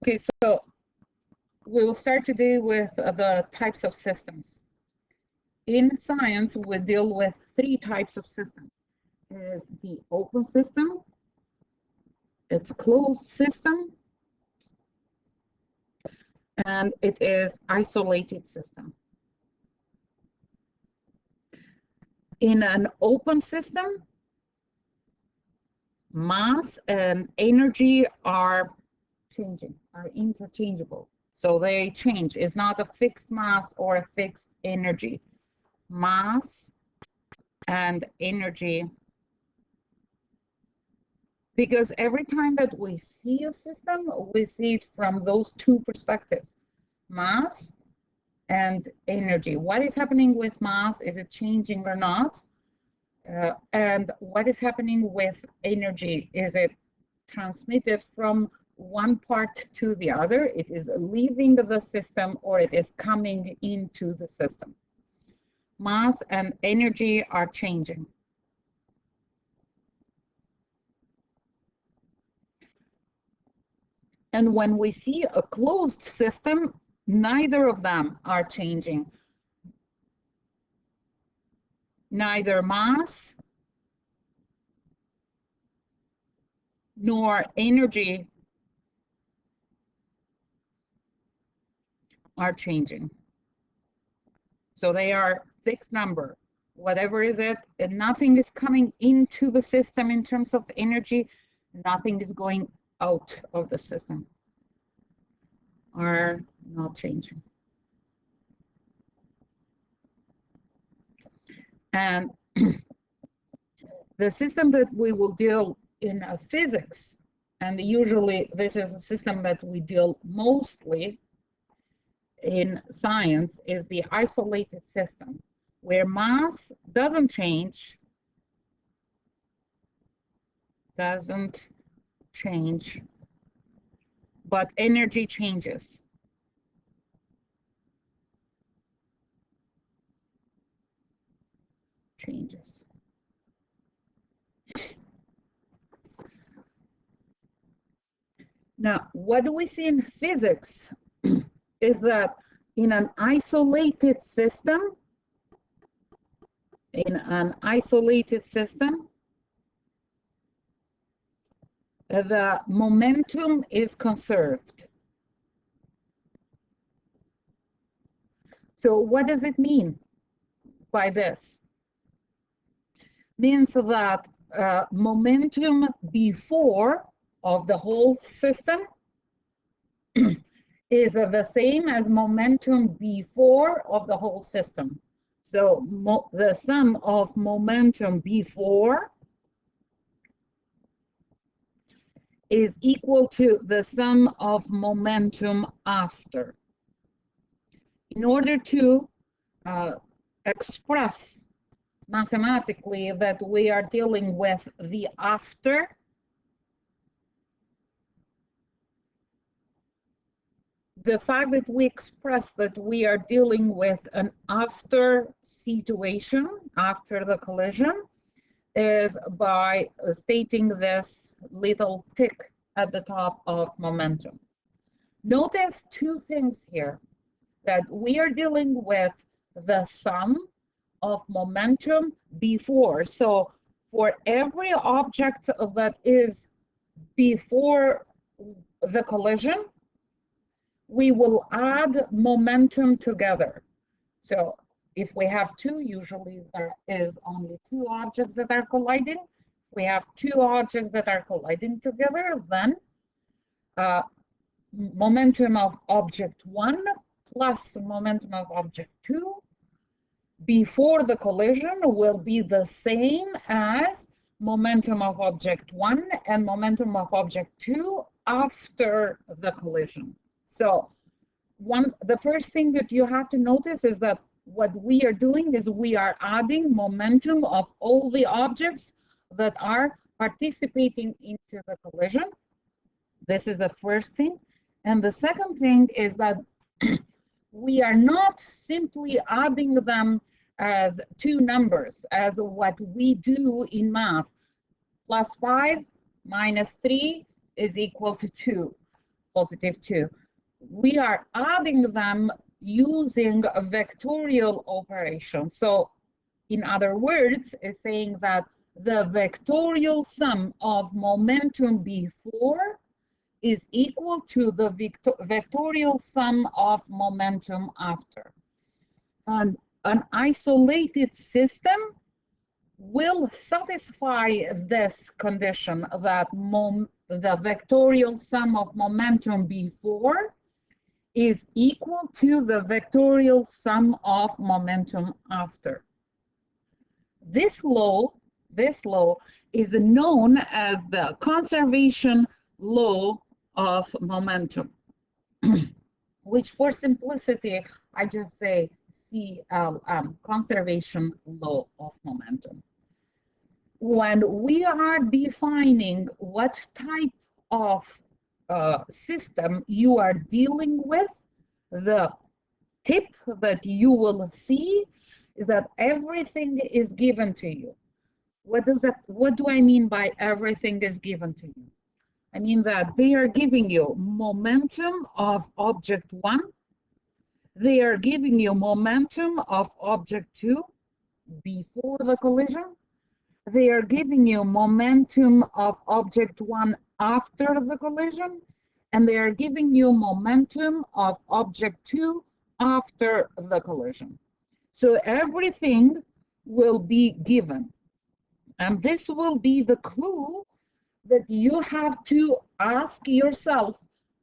Okay, so we will start today with the types of systems. In science, we deal with three types of systems. Is the open system, it's closed system, and it is isolated system. In an open system, mass and energy are changing, are interchangeable. So they change. It's not a fixed mass or a fixed energy. Mass and energy. Because every time that we see a system, we see it from those two perspectives, mass and energy. What is happening with mass? Is it changing or not? And what is happening with energy? Is it transmitted from one part to the other? It is leaving the system or it is coming into the system. Mass and energy are changing. And when we see a closed system, neither of them are changing. Neither mass nor energy are changing. So they are fixed number. Whatever is it, and nothing is coming into the system in terms of energy, nothing is going out of the system, are not changing. And the system that we will deal in physics, and usually this is the system that we deal mostly in science, is the isolated system, where mass doesn't change, but energy changes. Now, what do we see in physics is that in an isolated system, the momentum is conserved. So what does it mean by this? Means that momentum before of the whole system is the same as momentum before of the whole system. So the sum of momentum before is equal to the sum of momentum after. In order to express mathematically that we are dealing with the after, the fact that we express that we are dealing with an after situation, after the collision, is by stating this little tick at the top of momentum. Notice two things here, that we are dealing with the sum of momentum before. So for every object that is before the collision, we will add momentum together. So if we have two, usually there is only two objects that are colliding. We have two objects that are colliding together, then momentum of object 1 plus momentum of object 2 before the collision will be the same as momentum of object 1 and momentum of object 2 after the collision. So the first thing that you have to notice is that what we are doing is we are adding momentum of all the objects that are participating into the collision. This is the first thing. And the second thing is that we are not simply adding them as two numbers, as what we do in math. +5 - 3 is equal to 2. positive 2. We are adding them using a vectorial operation. So in other words, is saying that the vectorial sum of momentum before is equal to the vectorial sum of momentum after. And an isolated system will satisfy this condition that the vectorial sum of momentum before is equal to the vectorial sum of momentum after. This law is known as the conservation law of momentum, which for simplicity, I just say CLM, conservation law of momentum. When we are defining what type of system you are dealing with, the tip that you will see is that everything is given to you. What do I mean by everything is given to you? I mean that they are giving you momentum of object 1. They are giving you momentum of object 2 before the collision. They are giving you momentum of object 1 after the collision. And they are giving you momentum of object 2 after the collision. So everything will be given. And this will be the clue that you have to ask yourself,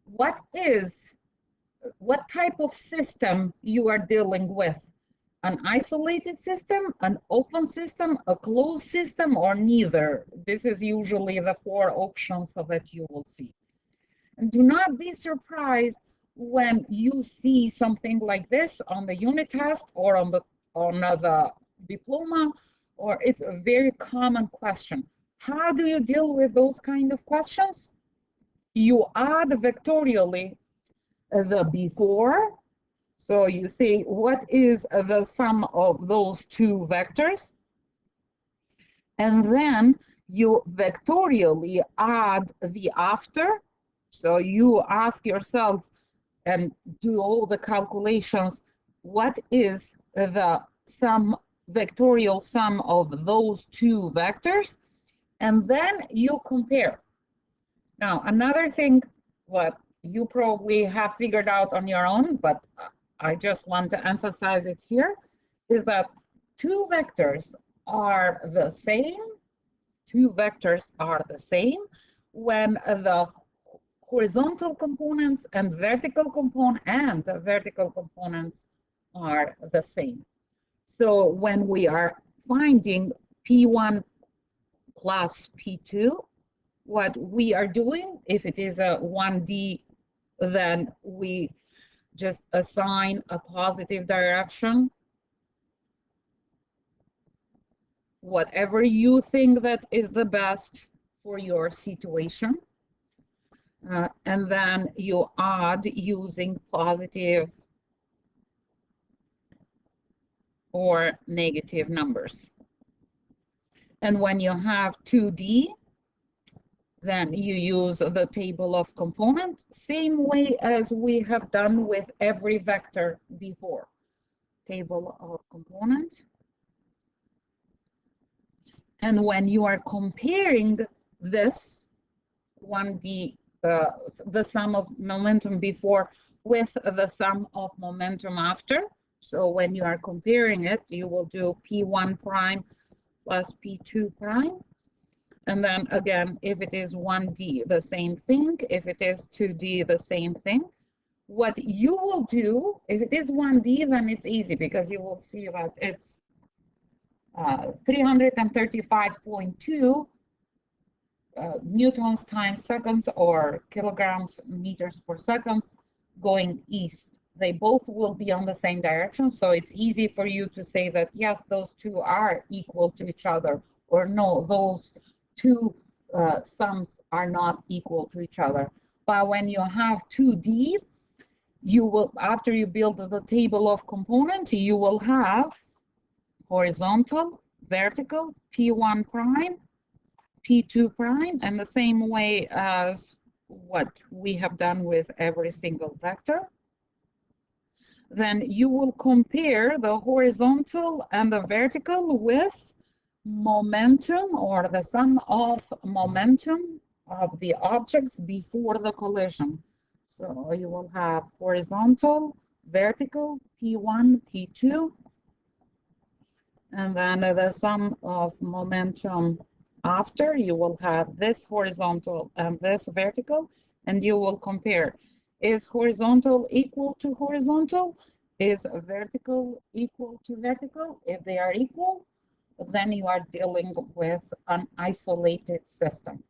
what type of system you are dealing with? An isolated system, an open system, a closed system, or neither? This is usually the 4 options that you will see. And do not be surprised when you see something like this on the unit test or on the diploma, or it's a very common question. How do you deal with those kind of questions? You add vectorially the before. So you say, what is the sum of those 2 vectors? And then you vectorially add the after. So you ask yourself and do all the calculations, what is the vectorial sum of those 2 vectors? And then you compare. Now, another thing what you probably have figured out on your own, but I just want to emphasize it here, is that 2 vectors are the same. 2 vectors are the same when the horizontal components and vertical components are the same. So when we are finding P1 plus P2, what we are doing, if it is a 1D, then we just assign a positive direction. Whatever you think that is the best for your situation. And then you add using positive or negative numbers. And when you have 2D, then you use the table of components, same way as we have done with every vector before. Table of components. And when you are comparing this 1D, the sum of momentum before with the sum of momentum after, so when you are comparing it, you will do P1 prime plus P2 prime. And then again, if it is 1D, the same thing. If it is 2D, the same thing. What you will do, if it is 1D, then it's easy because you will see that it's 335.2 newtons times seconds or kilograms meters per second going east. They both will be on the same direction, so it's easy for you to say that yes, those 2 are equal to each other, or no, those 2 sums are not equal to each other. But when you have 2D, you will, after you build the table of components, you will have horizontal, vertical, P1 prime, P2 prime, and the same way as what we have done with every single vector. Then you will compare the horizontal and the vertical with momentum, or the sum of momentum of the objects before the collision. So you will have horizontal, vertical, P1, P2, and then the sum of momentum after. You will have this horizontal and this vertical, and you will compare. Is horizontal equal to horizontal? Is vertical equal to vertical? If they are equal, then you are dealing with an isolated system.